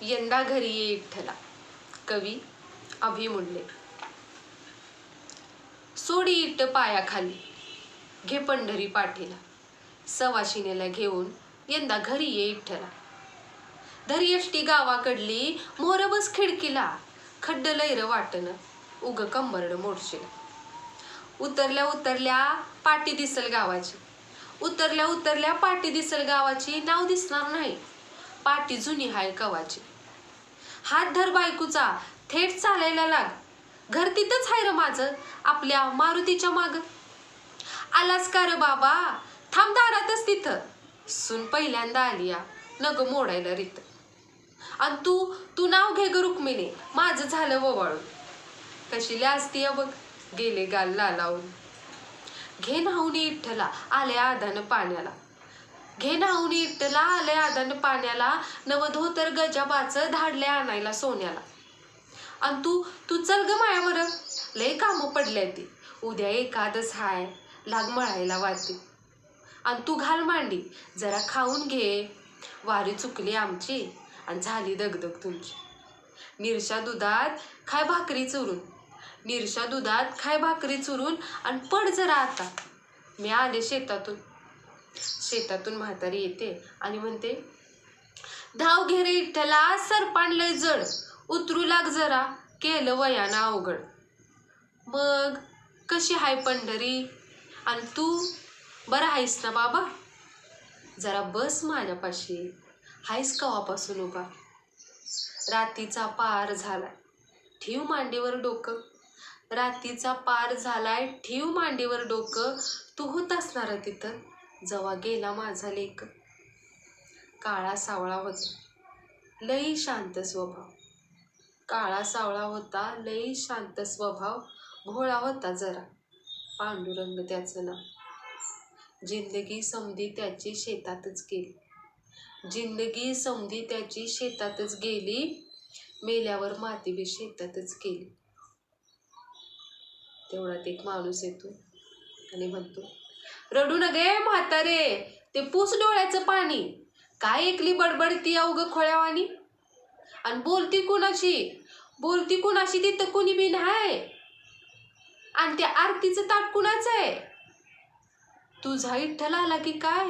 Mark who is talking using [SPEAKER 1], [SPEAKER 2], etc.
[SPEAKER 1] यंदा घरी ये विठ्ठला. कवी अभिमुल्ले. सोडी इट्ट पायाखाली, घे पंढरी पाठीला, सवाशिनेला घेऊन यंदा घरी ये विठ्ठला. धरी एष्टी गावाकडली, मोर बस खिडकीला, खड्ड लैर वाटन, उग कंबरड मोडशील. उतरल्या उतरल्या पाटी दिसल गावाची, उतरल्या उतरल्या पाटी दिसल गावाची, नाव दिसणार नाही, पाटी जुनी हाय कवाची. हात धर बायकोचा, थेट चालायला लाग, घर तिथंच हाय र माझं, आपल्या मारुतीच्या माग. आलास का र बाबा, थांब दारातच तिथं, सून पहिल्यांदा आलिया, नग मोडायला रीत. आणि तू नाव घे ग रुक्मिणी, माझं झालं ववाळून. कशी लाजतीय बघ, गेले गाल लालावून. घे न्हाऊनी विठ्ठला, आले आदान पाण्याला, घे न्हाऊनी विठ्ठला, आले आदान पाण्याला, नव धोतर गजाबाचं धाडले आणायला सोन्याला. आणि तू चल ग मायावर, लय कामं पडल्या ती, उद्या एकादस हाय, लाग मळायला वाती. आणि तू घाल मांडी, जरा खाऊन घे, वारी चुकली आमची आणि झाली दगदग तुमची. निरशा दुधात खाय भाकरी चुरून, निरशा दुधात खाय भाकरी चुरून, आणि पड जरा आता, मी आले शेतातून. शेतातून म्हातारी येते आणि म्हणते, धाव घे रे विठ्ठला, सरपान लय जड, उतरू लाग जरा, केलं वयानं अवघड. मग कशी हाय पंढरी, आणि तू बरं आहेस ना बाबा, जरा बस माझ्यापाशी, हायस कवापासून उभा. रातीचा पार झालाय, ठेव मांडीवर डोकं, रातीचा पार झालाय, ठेव मांडीवर डोकं, तू होत असणार तिथं, जवा गेला माझा लेक. काळा सावळा होता, लई शांत स्वभाव, काळा सावळा होता, लई शांत स्वभाव, भोळा होता जरा, पांडुरंग त्याचं नाव. जिंदगी समधी त्याची शेतातच गेली, जिंदगी समधी त्याची शेतातच गेली, मेल्यावर माती बी शेतातच गेली. तेवढ्यात एक माणूस येतो आणि म्हणतो, रडू नगे म्हातारे, ते पूस डोळ्याचं पाणी, काय एकली बडबडती अवघ खोळ्यावानी. आणि बोलती कुणाशी तिथं कुणी बी नाही, आणि त्या आरतीचं ताट कुणाचं आहे, तुझा विठ्ठल आला की काय.